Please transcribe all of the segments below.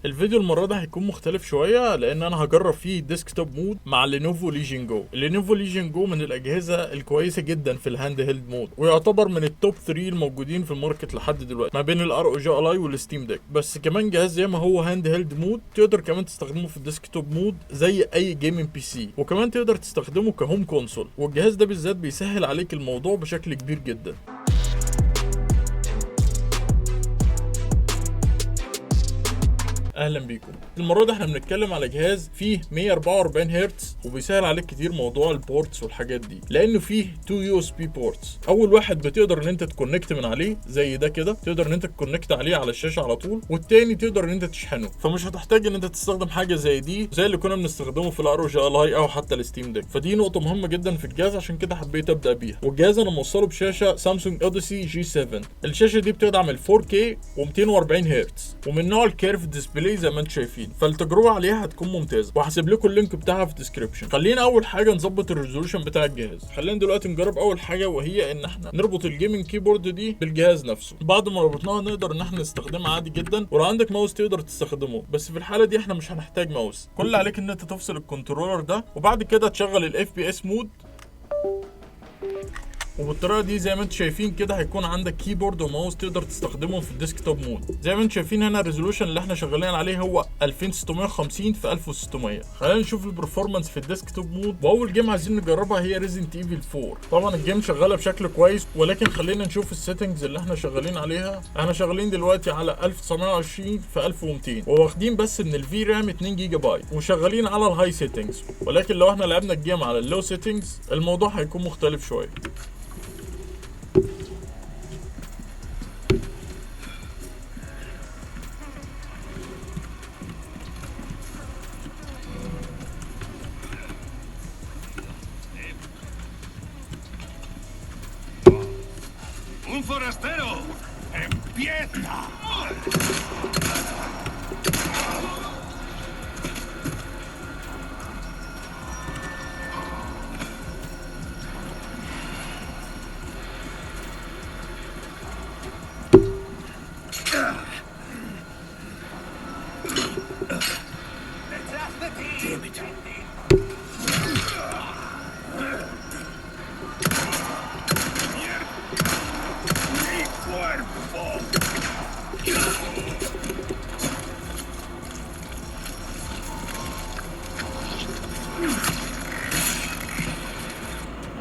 الفيديو المره ده هيكون مختلف شويه لان انا هجرب فيه ديسكتوب مود مع لينوفو ليجن جو. اللينوفو ليجن جو من الاجهزه الكويسه جدا في الهاند هيلد مود، ويعتبر من التوب 3 الموجودين في الماركت لحد دلوقتي ما بين الار او جي الاي والستيم ديك. بس كمان جهاز زي ما هو هاند هيلد مود تقدر كمان تستخدمه في الديسكتوب مود زي اي جيمنج بي سي، وكمان تقدر تستخدمه كهوم كونسول، والجهاز ده بالذات بيسهل عليك الموضوع بشكل كبير جدا. اهلا بيكم. المره دي احنا بنتكلم على جهاز فيه 144 هرتز وبيسهل عليك كتير موضوع البورتس والحاجات دي، لانه فيه 2 يو اس بي بورتس. اول واحد بتقدر ان انت تكونكت من عليه زي ده كده، تقدر ان انت تكونكت عليه على الشاشه على طول، والتاني تقدر ان انت تشحنه، فمش هتحتاج ان انت تستخدم حاجه زي دي زي اللي كنا بنستخدمه في الار او جي الاي او حتى الستيم ديك. فدي نقطه مهمه جدا في الجهاز، عشان كده حبيت ابدا بيها. والجهاز انا موصله بشاشه سامسونج اوديسي جي 7. الشاشه دي بتدعم ال 4K و240 هرتز، ومن نوع الكيرف ديسبلاي زي ما انتم شايفين، فالتجربه عليها هتكون ممتازه، وهسيب لكم اللينك بتاعها في الديسكربشن. خلينا اول حاجه نظبط الريزولوشن بتاع الجهاز. خلينا دلوقتي نجرب اول حاجه، وهي ان احنا نربط الجيمنج كيبورد دي بالجهاز نفسه. بعد ما ربطناها نقدر ان احنا نستخدمها عادي جدا، ولو عندك ماوس تقدر تستخدمه، بس في الحاله دي احنا مش هنحتاج ماوس. كل اللي عليك ان انت تفصل الكنترولر ده، وبعد كده تشغل الاف بي اس مود، وبالطريقه دي زي ما انتم شايفين كده هيكون عندك كيبورد وماوس تقدر تستخدمهم في الديسكتوب مود. زي ما انتم شايفين هنا الريزولوشن اللي احنا شغالين عليه هو 2650 في 1600. خلينا نشوف البرفورمانس في الديسكتوب مود. واول جيم عايزين نجربها هي ريزنت ايفل 4. طبعا الجيم شغاله بشكل كويس، ولكن خلينا نشوف السيتنجز اللي احنا شغالين عليها. احنا شغالين دلوقتي على 1920 في 1200، وواخدين بس من الفي رام 2 جيجا بايت، وشغالين على الهاي سيتنجز. ولكن لو احنا لعبنا الجيم على اللو سيتنجز الموضوع هيكون مختلف شويه. ¡Un forastero! ¡Empieza!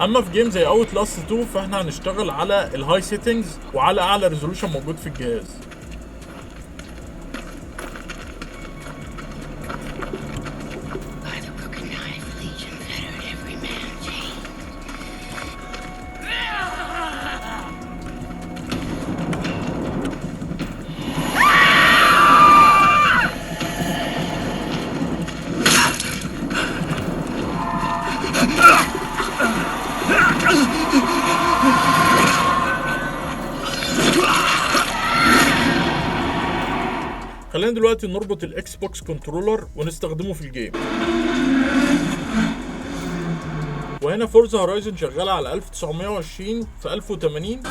اما في جيم زي اوت لاست 2 فاحنا هنشتغل على الهاي سيتنجز وعلى اعلى ريزولوشن موجود في الجهاز. خلينا دلوقتي نربط الاكس بوكس كنترولر ونستخدمه في الجيم. وهنا فورزا هورايزن شغاله على 1920 في 1080.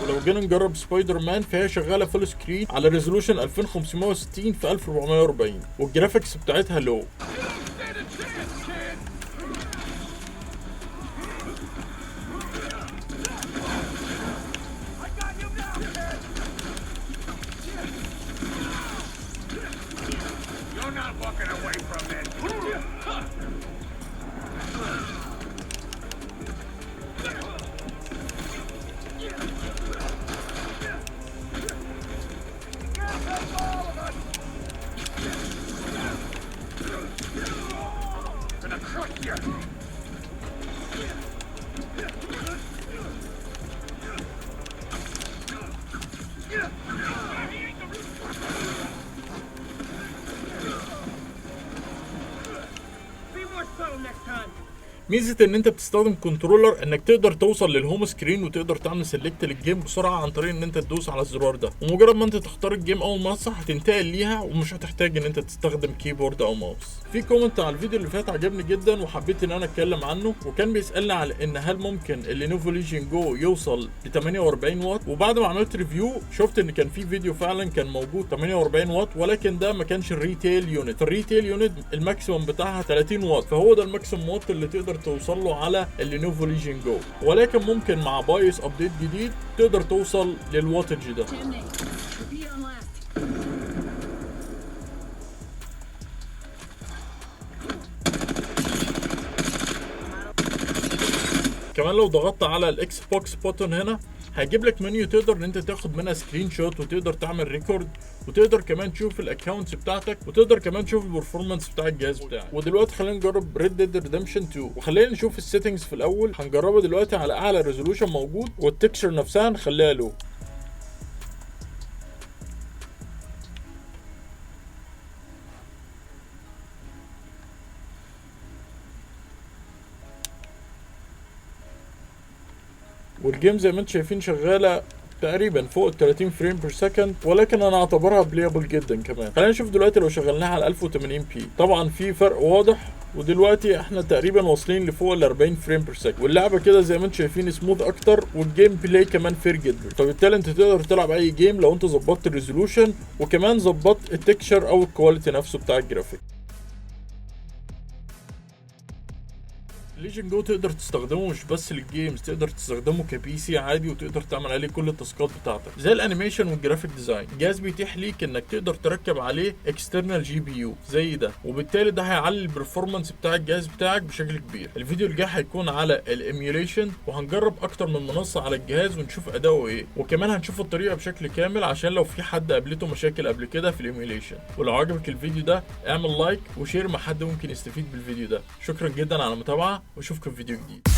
ولو جينا نجرب سبايدر مان فهي شغاله فول سكرين على ريزولوشن 2560 في 1440، والجرافيكس بتاعتها لو. ميزه ان انت بتستخدم كنترولر انك تقدر توصل للهوم سكرين وتقدر تعمل سيلكت للجيم بسرعه عن طريق ان انت تدوس على الزرار ده، ومجرد ما انت تختار الجيم او المنصه هتنتقل ليها ومش هتحتاج ان انت تستخدم كيبورد او ماوس. في كومنت على الفيديو اللي فات عجبني جدا وحبيت ان انا اتكلم عنه، وكان بيسالني على ان هل ممكن اللينوفو ليجن جو يوصل ل 48 واط، وبعد ما عملت ريفيو شفت ان كان في فيديو فعلا كان موجود 48 واط، ولكن ده ما كانش الريتيل يونت. الريتيل يونت الماكسيمم بتاعها 30 واط، فهو ده الماكسيمم واط اللي تقدر توصل له على اللينوفو ليجن جو، ولكن ممكن مع بايس ابديت جديد تقدر توصل للواتج ده. كمان لو ضغطت على الاكس بوكس بوتون هنا هيجيب لك منيو تقدر ان انت تاخد منها سكرين شوت وتقدر تعمل ريكورد، وتقدر كمان تشوف الاكونتس بتاعتك، وتقدر كمان تشوف البرفورمانس بتاع الجهاز بتاعك. ودلوقتي خلينا نجرب ريد ديد ريدمشن 2، وخلينا نشوف السيتنجز في الاول. هنجربها دلوقتي على اعلى ريزولوشن موجود، والتكشر نفسها نخليها لو. والجيم زي ما انتم شايفين شغاله تقريبا فوق ال 30 فريم بير سكند، ولكن انا اعتبرها بلايبل جدا كمان. خلينا نشوف دلوقتي لو شغلناها على 1080 بي، طبعا في فرق واضح، ودلوقتي احنا تقريبا واصلين لفوق ال 40 فريم بير سكند، واللعبه كده زي ما انتم شايفين سموث اكتر، والجيم بلاي كمان فير جدا. فبالتالي انت تقدر تلعب اي جيم لو انت ظبطت الريزولوشن وكمان ظبطت التكشر او الكواليتي نفسه بتاع الجرافيك. ليجن جو تقدر تستخدمه مش بس للجيمز، تقدر تستخدمه كبي سي عادي وتقدر تعمل عليه كل التاسكات بتاعتك زي الانيميشن والجرافيك ديزاين. الجهاز بيتيح ليك انك تقدر تركب عليه اكسترنال جي بي يو زي ده، وبالتالي ده هيعلي البرفورمانس بتاع الجهاز بتاعك بشكل كبير. الفيديو الجاي هيكون على الايميوليشن، وهنجرب اكتر من منصه على الجهاز ونشوف اداؤه ايه، وكمان هنشوف الطريقه بشكل كامل عشان لو في حد قابلته مشاكل قبل كده في الايميوليشن. ولو عجبك الفيديو ده اعمل لايك وشير مع حد ممكن يستفيد بالفيديو ده. شكرا جدا على المتابعه، واشوفكم في فيديو جديد.